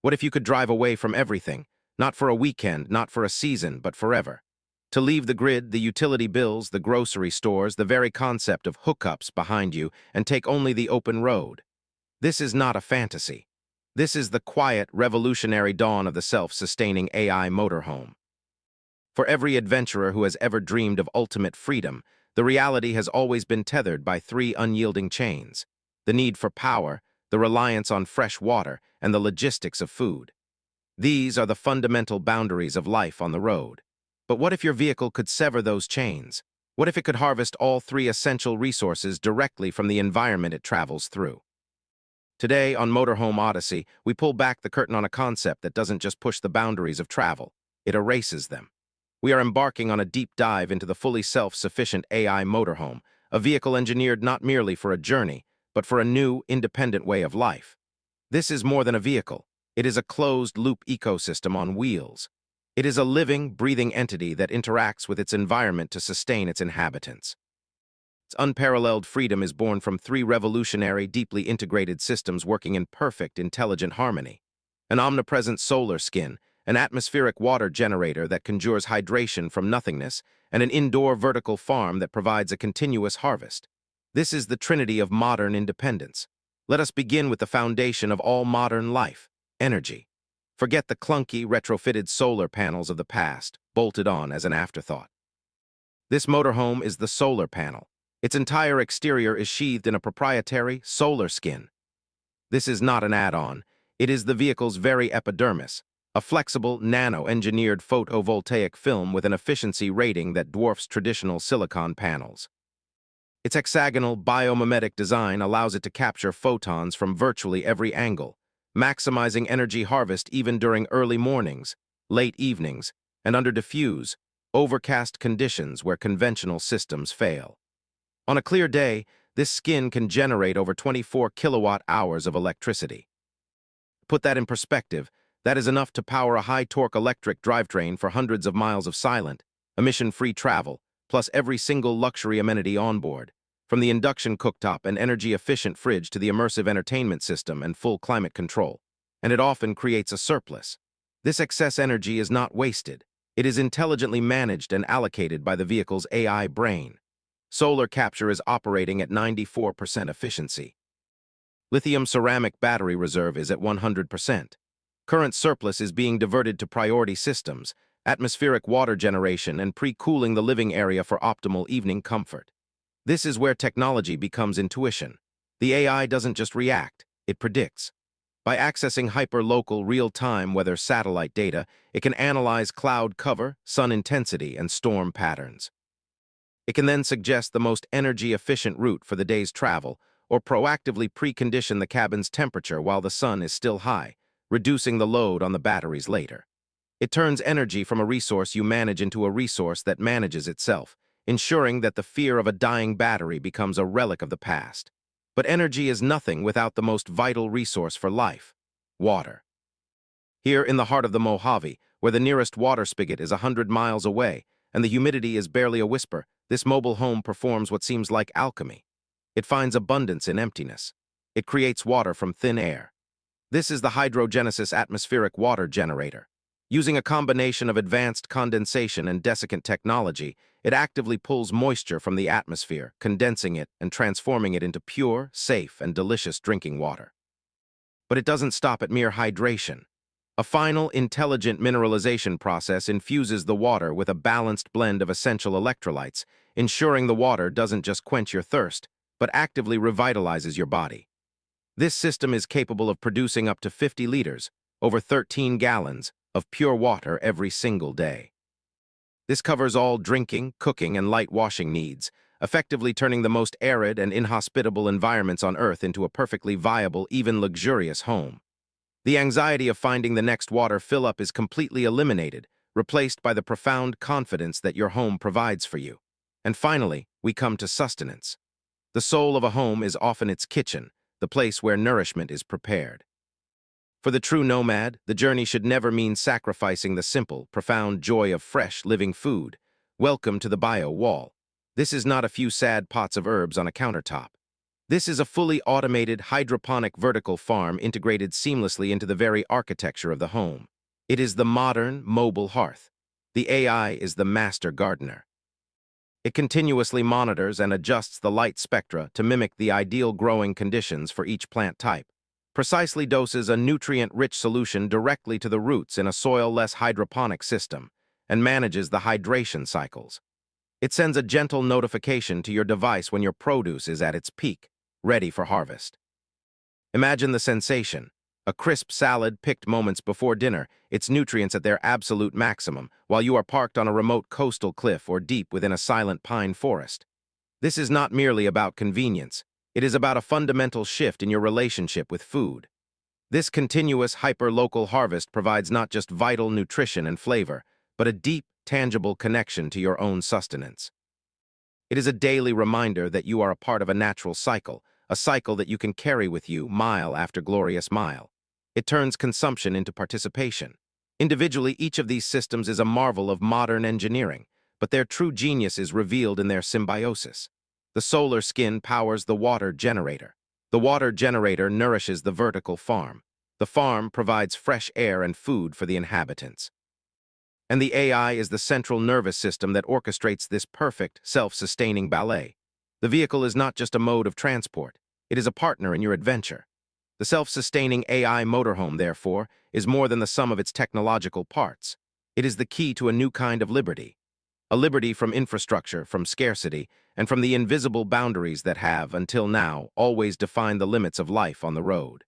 What if you could drive away from everything? Not for a weekend, not for a season, but forever. To leave the grid, the utility bills, the grocery stores, the very concept of hookups behind you, and take only the open road. This is not a fantasy. This is the quiet, revolutionary dawn of the self-sustaining AI motorhome. For every adventurer who has ever dreamed of ultimate freedom, the reality has always been tethered by three unyielding chains: the need for power, the reliance on fresh water, and the logistics of food. These are the fundamental boundaries of life on the road. But what if your vehicle could sever those chains? What if it could harvest all three essential resources directly from the environment it travels through? Today, on Motorhome Odyssey, we pull back the curtain on a concept that doesn't just push the boundaries of travel, it erases them. We are embarking on a deep dive into the fully self-sufficient AI motorhome, a vehicle engineered not merely for a journey, but for a new, independent way of life. This is more than a vehicle. It is a closed-loop ecosystem on wheels. It is a living, breathing entity that interacts with its environment to sustain its inhabitants. Its unparalleled freedom is born from three revolutionary, deeply integrated systems working in perfect, intelligent harmony: an omnipresent solar skin, an atmospheric water generator that conjures hydration from nothingness, and an indoor vertical farm that provides a continuous harvest. This is the trinity of modern independence. Let us begin with the foundation of all modern life: energy. Forget the clunky, retrofitted solar panels of the past, bolted on as an afterthought. This motorhome is the solar panel. Its entire exterior is sheathed in a proprietary solar skin. This is not an add-on. It is the vehicle's very epidermis, a flexible, nano-engineered photovoltaic film with an efficiency rating that dwarfs traditional silicon panels. Its hexagonal, biomimetic design allows it to capture photons from virtually every angle, maximizing energy harvest even during early mornings, late evenings, and under diffuse, overcast conditions where conventional systems fail. On a clear day, this skin can generate over 24 kilowatt-hours of electricity. Put that in perspective, that is enough to power a high-torque electric drivetrain for hundreds of miles of silent, emission-free travel, plus every single luxury amenity on board, from the induction cooktop and energy-efficient fridge to the immersive entertainment system and full climate control. And it often creates a surplus. This excess energy is not wasted. It is intelligently managed and allocated by the vehicle's AI brain. Solar capture is operating at 94% efficiency. Lithium ceramic battery reserve is at 100%. Current surplus is being diverted to priority systems, atmospheric water generation, and pre-cooling the living area for optimal evening comfort. This is where technology becomes intuition. The AI doesn't just react, it predicts. By accessing hyper-local, real-time weather satellite data, it can analyze cloud cover, sun intensity, and storm patterns. It can then suggest the most energy-efficient route for the day's travel, or proactively precondition the cabin's temperature while the sun is still high, reducing the load on the batteries later. It turns energy from a resource you manage into a resource that manages itself, ensuring that the fear of a dying battery becomes a relic of the past. But energy is nothing without the most vital resource for life: water. Here in the heart of the Mojave, where the nearest water spigot is 100 miles away, and the humidity is barely a whisper, this mobile home performs what seems like alchemy. It finds abundance in emptiness. It creates water from thin air. This is the hydrogenesis atmospheric water generator. Using a combination of advanced condensation and desiccant technology, it actively pulls moisture from the atmosphere, condensing it and transforming it into pure, safe, and delicious drinking water. But it doesn't stop at mere hydration. A final, intelligent mineralization process infuses the water with a balanced blend of essential electrolytes, ensuring the water doesn't just quench your thirst, but actively revitalizes your body. This system is capable of producing up to 50 liters, over 13 gallons, of pure water every single day. This covers all drinking, cooking, and light washing needs, effectively turning the most arid and inhospitable environments on Earth into a perfectly viable, even luxurious home. The anxiety of finding the next water fill-up is completely eliminated, replaced by the profound confidence that your home provides for you. And finally, we come to sustenance. The soul of a home is often its kitchen, the place where nourishment is prepared. For the true nomad, the journey should never mean sacrificing the simple, profound joy of fresh, living food. Welcome to the bio wall. This is not a few sad pots of herbs on a countertop. This is a fully automated hydroponic vertical farm integrated seamlessly into the very architecture of the home. It is the modern, mobile hearth. The AI is the master gardener. It continuously monitors and adjusts the light spectra to mimic the ideal growing conditions for each plant type. Precisely doses a nutrient-rich solution directly to the roots in a soil-less hydroponic system and manages the hydration cycles. It sends a gentle notification to your device when your produce is at its peak, ready for harvest. Imagine the sensation. A crisp salad picked moments before dinner, its nutrients at their absolute maximum, while you are parked on a remote coastal cliff or deep within a silent pine forest. This is not merely about convenience. It is about a fundamental shift in your relationship with food. This continuous hyper-local harvest provides not just vital nutrition and flavor, but a deep, tangible connection to your own sustenance. It is a daily reminder that you are a part of a natural cycle, a cycle that you can carry with you mile after glorious mile. It turns consumption into participation. Individually, each of these systems is a marvel of modern engineering, but their true genius is revealed in their symbiosis. The solar skin powers the water generator. The water generator nourishes the vertical farm. The farm provides fresh air and food for the inhabitants. And the AI is the central nervous system that orchestrates this perfect, self-sustaining ballet. The vehicle is not just a mode of transport. It is a partner in your adventure. The self-sustaining AI motorhome, therefore, is more than the sum of its technological parts. It is the key to a new kind of liberty. A liberty from infrastructure, from scarcity, and from the invisible boundaries that have, until now, always defined the limits of life on the road.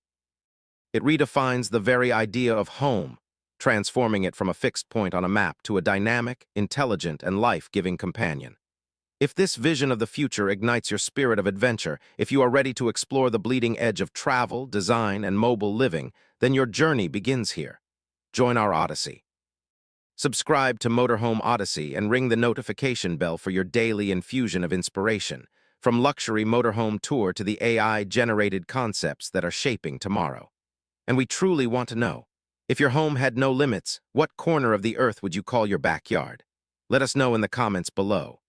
It redefines the very idea of home, transforming it from a fixed point on a map to a dynamic, intelligent, and life-giving companion. If this vision of the future ignites your spirit of adventure, if you are ready to explore the bleeding edge of travel, design, and mobile living, then your journey begins here. Join our Odyssey. Subscribe to Motorhome Odyssey and ring the notification bell for your daily infusion of inspiration, from luxury motorhome tour to the AI-generated concepts that are shaping tomorrow. And we truly want to know, if your home had no limits, what corner of the earth would you call your backyard? Let us know in the comments below.